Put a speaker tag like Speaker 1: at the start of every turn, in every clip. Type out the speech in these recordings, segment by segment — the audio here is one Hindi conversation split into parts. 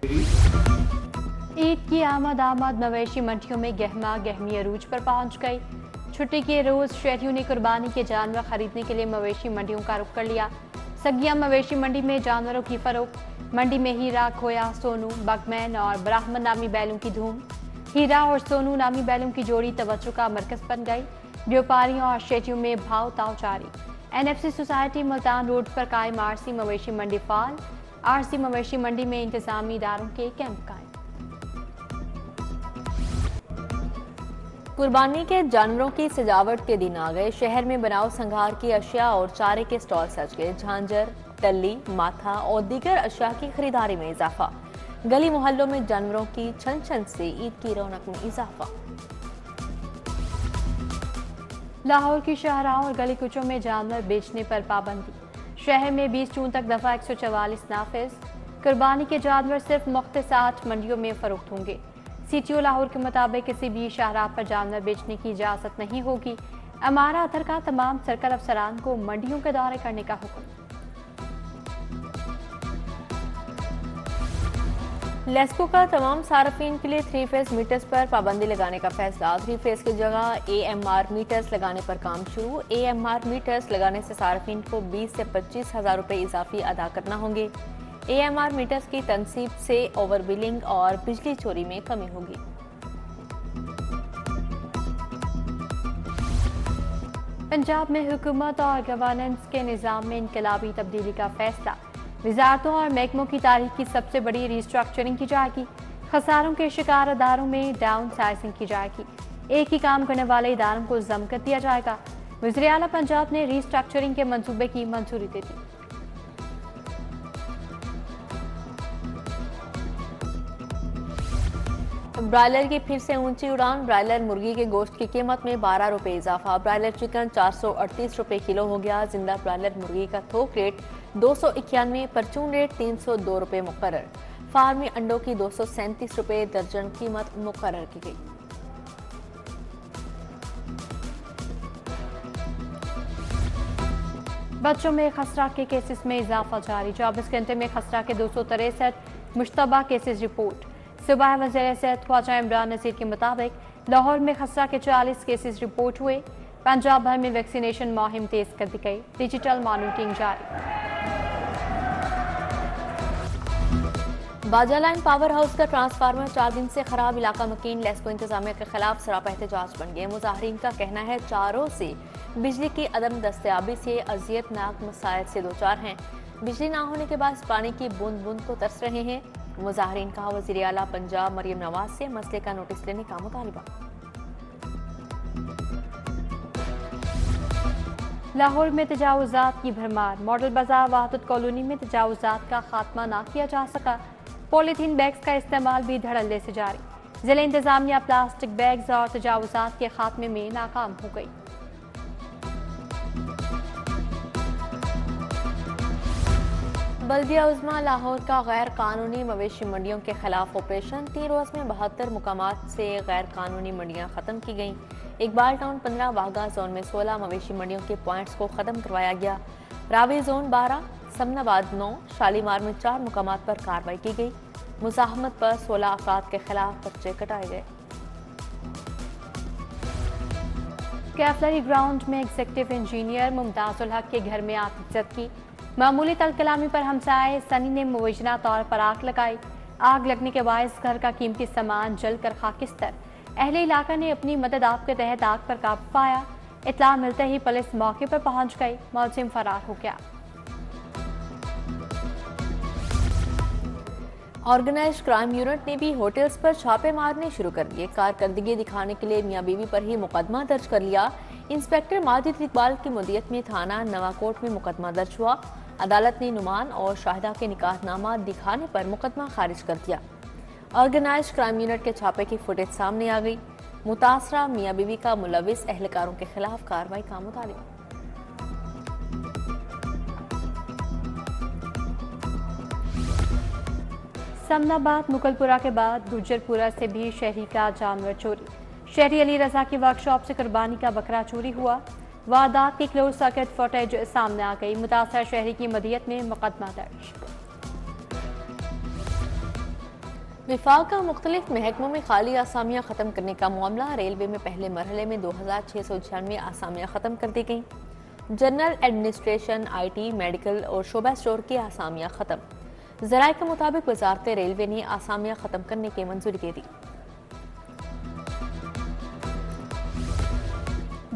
Speaker 1: ईद की आमद मवेशी मंडियों में गहमा गहमी अरूज पर पहुंच गई। छुट्टी के रोज शहरियों ने कुर्बानी के जानवर खरीदने के लिए मवेशी मंडियों का रुख कर लिया। सगिया मवेशी मंडी में जानवरों की फरोख्त। मंडी में हीरा, खोया, सोनू, बगमैन और ब्राह्मण नामी बैलों की धूम। हीरा और सोनू नामी बैलों की जोड़ी तवज्जो का मरकज बन गई। व्यापारियों और शहरियों में भाव ताव जारी। NFC सोसाइटी मुल्तान रोड पर कायम आरसी मवेशी मंडी फाल। आरसी मवेशी मंडी में इंतजामी इदारों के कैंप कायम।
Speaker 2: कुर्बानी के जानवरों की सजावट के दिन आ गए। शहर में बनाव संघार की अशिया और चारे के स्टॉल सज गए। झांझर, टल्ली, माथा और दीगर अशिया की खरीदारी में इजाफा। गली मोहल्लों में जानवरों की छन छन से ईद की रौनक में इजाफा।
Speaker 1: लाहौर की शाहराहों और गली कुचों में जानवर बेचने पर पाबंदी। शहर में 20 जून तक दफा 144 नाफिज। कुर्बानी के जानवर सिर्फ मुख्तसार मंडियों में फरोख्त होंगे। CTO लाहौर के मुताबिक किसी भी शाहराह पर जानवर बेचने की इजाजत नहीं होगी। अमारा अथर का तमाम सर्कल अफसरान को मंडियों के दौरे करने का हुक्म।
Speaker 2: लेस्को का तमाम सार्फिन के लिए 3 फेज मीटर्स पर पाबंदी लगाने का फैसला। 3 फेज की जगह AMR मीटर्स लगाने पर काम शुरू। AMR मीटर्स लगाने से सार्फिन को 20 से 25 हजार रुपए इजाफी अदा करना होंगे। AMR मीटर्स की तनसीब से ओवर बिलिंग और बिजली चोरी में कमी होगी।
Speaker 1: पंजाब में हुकूमत और गवर्नेंस के निज़ाम में इनकलाबी तब्दीली का फैसला। वजारतों और महकमों की तारीख की सबसे बड़ी रिस्ट्रक्चरिंग की जाएगी। खसारों के शिकार अदारों में डाउन साइजिंग की जाएगी। एक ही काम करने वाले इदारों को जम कर दिया जाएगा। वज़ीर आला पंजाब ने रिस्ट्रक्चरिंग के मंसूबे की मंजूरी दे दी।
Speaker 2: ब्रायलर की फिर से ऊंची उड़ान। ब्रायलर मुर्गी के गोश्त की कीमत में 12 रुपए इजाफा। ब्रायलर चिकन 438 रुपए किलो हो गया। जिंदा ब्रायलर मुर्गी का थोक रेट 291, परचून रेट 302 रुपए मुकर्रर। फार्मी अंडों की 237 रुपए दर्जन कीमत मुकर्रर की गई।
Speaker 1: बच्चों में खसरा के केसेस में इजाफा जारी। 24 घंटे में खसरा के 263 मुश्तबा केसेस रिपोर्ट। सुबह वज़ीर सेहत ख्वाजा इमरान नज़ीर के मुताबिक लाहौर में खसरा के 40 केसेस रिपोर्ट हुए। पंजाब भर में वैक्सीनेशन मुहिम तेज कर दी गई। डिजिटल मॉनिटरिंग जारी।
Speaker 2: बाजा लाइन पावर हाउस का ट्रांसफार्मर 4 दिन से खराब। इलाका मकीन लेस्को इंतजामिया के खिलाफ सरापा एहतजाज बन गए। मुजाहरीन का कहना है चारों से बिजली की अदम दस्तयाबी से अजियतनाक मसाइल से दो चार हैं। बिजली ना होने के बाद पानी की बूंद बूंद को तरस रहे हैं। मुजाहरीन का वज़ीर आला पंजाब मरियम नवाज से मसले का नोटिस लेने का मुतालबा।
Speaker 1: लाहौर में तजावुजात की भरमार। मॉडल बाजार वाहदत कॉलोनी में तजावुजात का खात्मा ना किया जा सका। पॉलीथीन बैग्स का इस्तेमाल भी धड़ल्ले से जारी। जिला इंतजामिया प्लास्टिक बैग्स और तजावुजात के खात्मे में नाकाम हो गई।
Speaker 2: बल्दिया उज़्मा लाहौर का गैर कानूनी मवेशी मंडियों के खिलाफ ऑपरेशन। 3 रोज में 72 मुकामात से गैर कानूनी मंडियां खत्म की गईं। इकबाल टाउन 15, वाघा जोन में 16 मवेशी मंडियों के पॉइंट्स को खत्म करवाया गया। रावी जोन 12, समनाबाद 9, शालीमार में 4 मुकामात पर कार्रवाई की गई। मुजाहमत पर 16 अफराद के खिलाफ पर्चे कटाए गए।
Speaker 1: कैफलरी ग्राउंड में एग्जीक्यूटिव इंजीनियर मुमताजुल हक के घर में आतिशत की। मामूली तलकलामी पर हमसाए सनी ने मुवज्जना तौर पर आग लगाई। आग लगने के बायस घर का कीमती सामान जलकर खाकिस्तर। अहले इलाका ने अपनी मदद आप के तहत आग पर काबू पाया। इत्तला मिलते ही पुलिस मौके पर पहुंच गई। मुलजिम फरार हो गया।
Speaker 2: ऑर्गेनाइज्ड क्राइम यूनिट ने भी होटल्स पर छापे मारने शुरू कर दिए। कारकर्दगी दिखाने के लिए मियां बीवी पर ही मुकदमा दर्ज कर लिया। इंस्पेक्टर माजिद इकबाल की मुदियत में थाना नवाकोट में मुकदमा दर्ज हुआ। अदालत ने नुमान और शाहिदा के निकाहनामा दिखाने पर मुकदमा खारिज कर दिया। ऑर्गेनाइज्ड क्राइम यूनिट के छापे की फुटेज सामने आ गई। मुतासरा मियां बीवी का मुलविस एहलकारों के खिलाफ कार्रवाई का मुतालिबा।
Speaker 1: समनाबाद मुगलपुरा के बाद गुजरपुरा से भी शहरी का जानवर चोरी। शहरी अली रजा की वर्कशॉप से कुर्बानी का बकरा चोरी हुआ। वारदात की क्लोज सर्किट फुटेज सामने आ गई। मुतासर शहरी की मदियत में मुकदमा दर्ज।
Speaker 2: विफाक का मुख्तलिफ महकमों में खाली आसामियाँ ख़त्म करने का मामला। रेलवे में पहले मरहले में 2696 आसामियाँ ख़त्म कर दी गईं। जनरल एडमिनिस्ट्रेशन, IT, मेडिकल और शोबा स्टोर की आसामियाँ ख़त्म। ज़राए के मुताबिक वजारत रेलवे ने आसामियाँ ख़त्म करने की मंजूरी दे दी।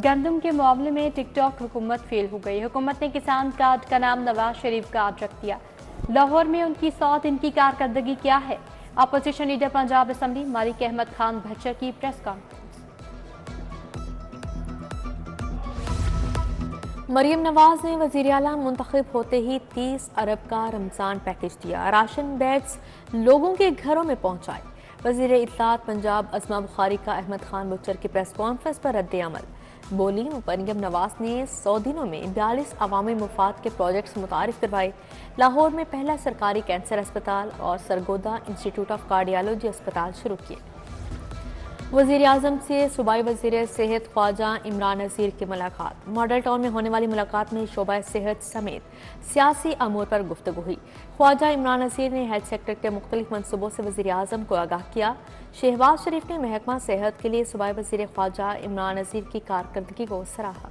Speaker 1: गंदम के मामले में टिकटॉक हुकूमत फेल हो गई। हुकूमत ने किसान कार्ड का नाम नवाज शरीफ कार्ड रख दिया। लाहौर में उनकी 100 दिन की कारकर्दगी क्या है? अपोजिशन लीडर पंजाब असम्बली मालिक अहमद खान भच्चर की प्रेस कॉन्फ्रेंस।
Speaker 2: मरियम नवाज ने वज़ीर आला मुंतखब होते ही 30 अरब का रमज़ान पैकेज दिया। राशन बैग्स लोगों के घरों में पहुंचाए। वज़ीर इत्तलात पंजाब अज़मा बुखारी का अहमद खान भच्चर की प्रेस कॉन्फ्रेंस पर रद्द अमल। बोली, मरियम नवाज ने 100 दिनों में 42 अवामी मुफाद के प्रोजेक्ट्स मुतारिफ करवाए। लाहौर में पहला सरकारी कैंसर अस्पताल और सरगोदा इंस्टीट्यूट ऑफ कार्डियोलॉजी अस्पताल शुरू किए। वज़ीर आज़म से सूबाई वज़ीर सेहत ख्वाजा इमरान नज़ीर की मुलाकात। मॉडल टाउन में होने वाली मुलाकात में शोबा सेहत समेत सियासी अमूर पर गुफ्तगू हुई। ख्वाजा इमरान नज़ीर ने हेल्थ सेक्टर के मुख्तलिफ मनसूबों से वज़ीर आज़म को आगाह किया। शहबाज शरीफ ने महकमा सेहत के लिए सूबाई वज़ीर ख्वाजा इमरान नज़ीर की कारकर्दगी को सराहा।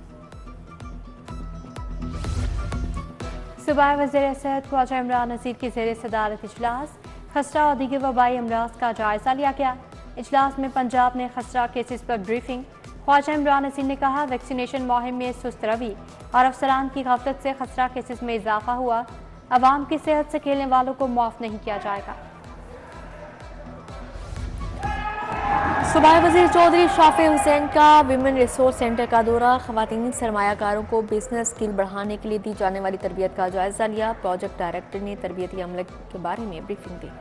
Speaker 1: सूबाई वज़ीर सेहत ख्वाजा इमरान नज़ीर की ज़ेर सदारत इजलास खसरा और दीगर वबाई अमराज का जायजा लिया गया। इजलास में पंजाब ने खसरा केसेस पर ब्रीफिंग। ख्वाजा इमरान नज़ीर ने कहा, वैक्सीनेशन मुहिम में सुस्त रवि और अफसरान की गफलत से खसरा केसेस में इजाफा हुआ। अवाम की सेहत से खेलने वालों को माफ नहीं किया जाएगा।
Speaker 2: सूबाई वज़ीर चौधरी शाफी हुसैन का विमेन रिसोर्स सेंटर का दौरा। ख़वातीनी सरमायाकारों को बिजनेस स्किल बढ़ाने के लिए दी जाने वाली तरबियत का जायजा लिया। प्रोजेक्ट डायरेक्टर ने तरबियती अमल के बारे में ब्रीफिंग दी।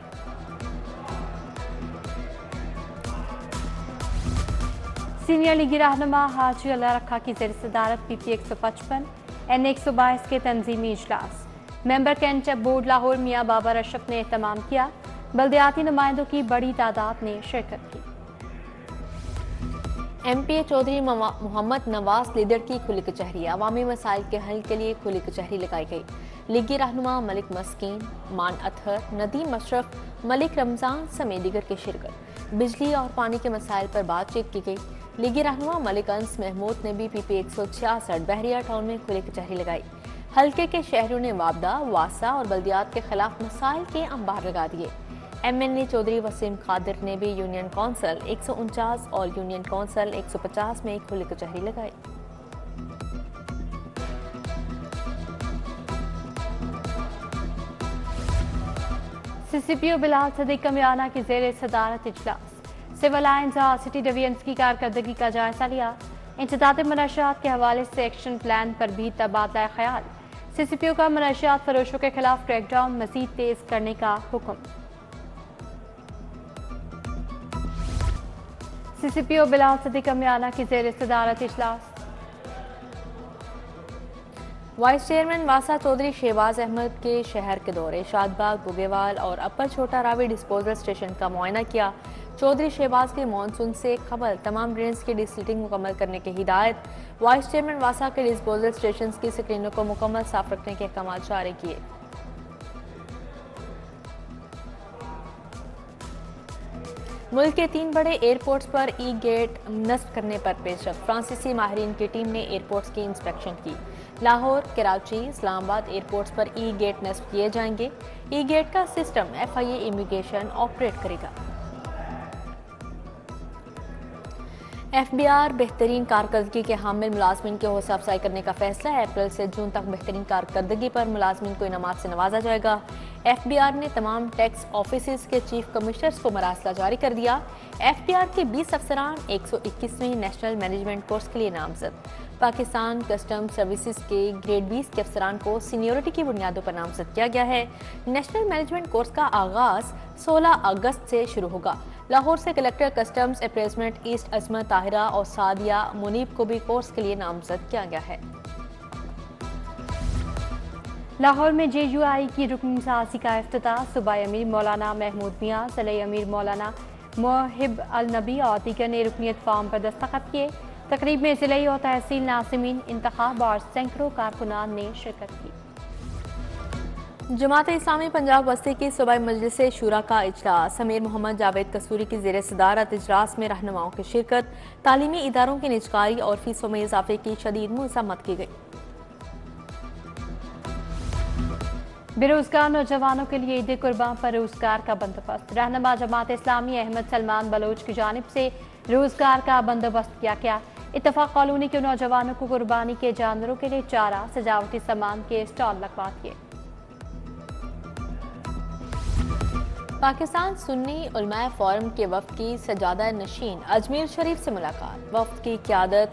Speaker 1: सीनियर लीगी रहनुमा हाजी अल्लाह रखा की ज़ेर सदारत PP 155 N 122 के तंजीमी इजलास। मेंबर कैंट बोर्ड लाहौर मियाँ बाबर अशरफ ने एहतमाम किया। बल्दियाती नुमाइंदों की बड़ी तादाद ने शिरकत की।
Speaker 2: MPA चौधरी मोहम्मद नवाज लीडर की खुली कचहरी। अवामी मसाइल के हल के लिए खुली कचहरी लगाई गई। लीगी रहनुमा मलिक मस्कीन, मान अतहर, नदीम अशरफ, मलिक रमजान समेत दीगर की शिरकत। बिजली और पानी के मसाइल पर बातचीत की गई। लीगी रहनुमा मलिक अंस महमूद ने भी PP 166 बहरिया टाउन में खुली कचहरी लगाई। हल्के के शहरों ने वाबदा, वासा और बल्दियात के खिलाफ मसाइल के अंबार लगा दिए। MNA चौधरी वसीम कादिर ने भी यूनियन कौंसल 149 और यूनियन कौंसल 150 में खुली कचहरी लगाई।
Speaker 1: CCPO बिलाल सदीक कमियाना की ज़ेर सदारत इजलास। सिविल लाइन्स और सिटी डिवीजन्स की कारकर्दगी का जायजा लिया। इंसदाद मनशियात के हवाले से एक्शन प्लान पर भी तबादला ख्याल। CCPO का मनशियात फरोशों के खिलाफ क्रैकडाउन मजीद तेज करने का हुक्म। CCPO बिलाल सदीक कमियाना की ज़ेर सदारत इजलास।
Speaker 2: वाइस चेयरमैन वासा चौधरी शहबाज अहमद के शहर के दौरे। शादबाग, बुगेवाल और अपर छोटा रावी डिस्पोजल स्टेशन का मुआयना किया। चौधरी शहबाज के मानसून से कबल तमाम ड्रेन्स की डिसलिटिंग मुकम्मल करने की हिदायत। वाइस चेयरमैन वासा के डिस्पोजल स्टेशन की स्क्रीनों को मुकम्मल साफ रखने के अहकाम जारी किए। मुल्क के 3 बड़े एयरपोर्ट्स पर E-गेट नस्ब करने पर पेशरफ। फ्रांसीसी माहिरीन की टीम ने एयरपोर्ट्स की इंस्पेक्शन की। लाहौर, कराची, इस्लामाबाद एयरपोर्ट्स पर E-गेट नस्ब किए जाएंगे। E-गेट का सिस्टम FIA इमिग्रेशन ऑपरेट करेगा। FBR बेहतरीन कारकर्दगी के हामिल मुलाजमीन की हौसला अफजाई करने का फैसला। अप्रैल से जून तक बेहतरीन कारकर्दगी पर मुलाजमीन को इनामात से नवाजा जाएगा। FBR ने तमाम टैक्स ऑफिस के चीफ कमिश्नर्स को मरासला जारी कर दिया। FBR के 20 अफसरान 121वें नेशनल मैनेजमेंट कोर्स के लिए नामजद। पाकिस्तान कस्टम सर्विसेज के ग्रेड 20 के अफसरान को सीनियरिटी की बुनियादों पर नामजद किया गया है। नेशनल मैनेजमेंट कोर्स का आगाज 16 अगस्त से शुरू होगा। लाहौर से कलेक्टर कस्टम्स अप्रेजमेंट ईस्ट अजमत ताहिरा और सादिया मुनीब को भी कोर्स के लिए नामजद किया गया है।
Speaker 1: लाहौर में JUI की रुकन साजी का इफ्तिताह। सूबाई अमीर मौलाना महमूद मियाँ, ज़िले अमीर मौलाना मोहिब अल नबी और दीगर ने रुकनीत फॉर्म पर दस्तखत किए। तकरीब में ज़िले और तहसील नाज़िमीन, इंतखाब और सैकड़ों कारकुनान ने शिरकत की।
Speaker 2: जमात इस्लामी पंजाब वस्ती की सूबाई मजलिस शूरा का इजलास। अमीर मोहम्मद जावेद कसूरी की ज़ेर सदारत इजलास में रहनुमाओं की शिरकत। तालीमी इदारों की निजकारी और फीसों में इजाफे की शदीद मज़म्मत की गई।
Speaker 1: बेरोजगार नौजवानों के लिए ईद कुर्बान पर रोजगार का बंदोबस्त। रहनुमा जमात इस्लामी अहमद सलमान बलोच की जानिब से रोजगार का बंदोबस्त किया गया। इत्तफाक कॉलोनी के नौजवानों को कुर्बानी के जानवरों के लिए चारा, सजावटी सामान के स्टॉल लगवा दिए।
Speaker 2: पाकिस्तान सुन्नी उलमाए फोरम के वफ्द की सजादा नशीन अजमेर शरीफ से मुलाकात। वफ्द की क़यादत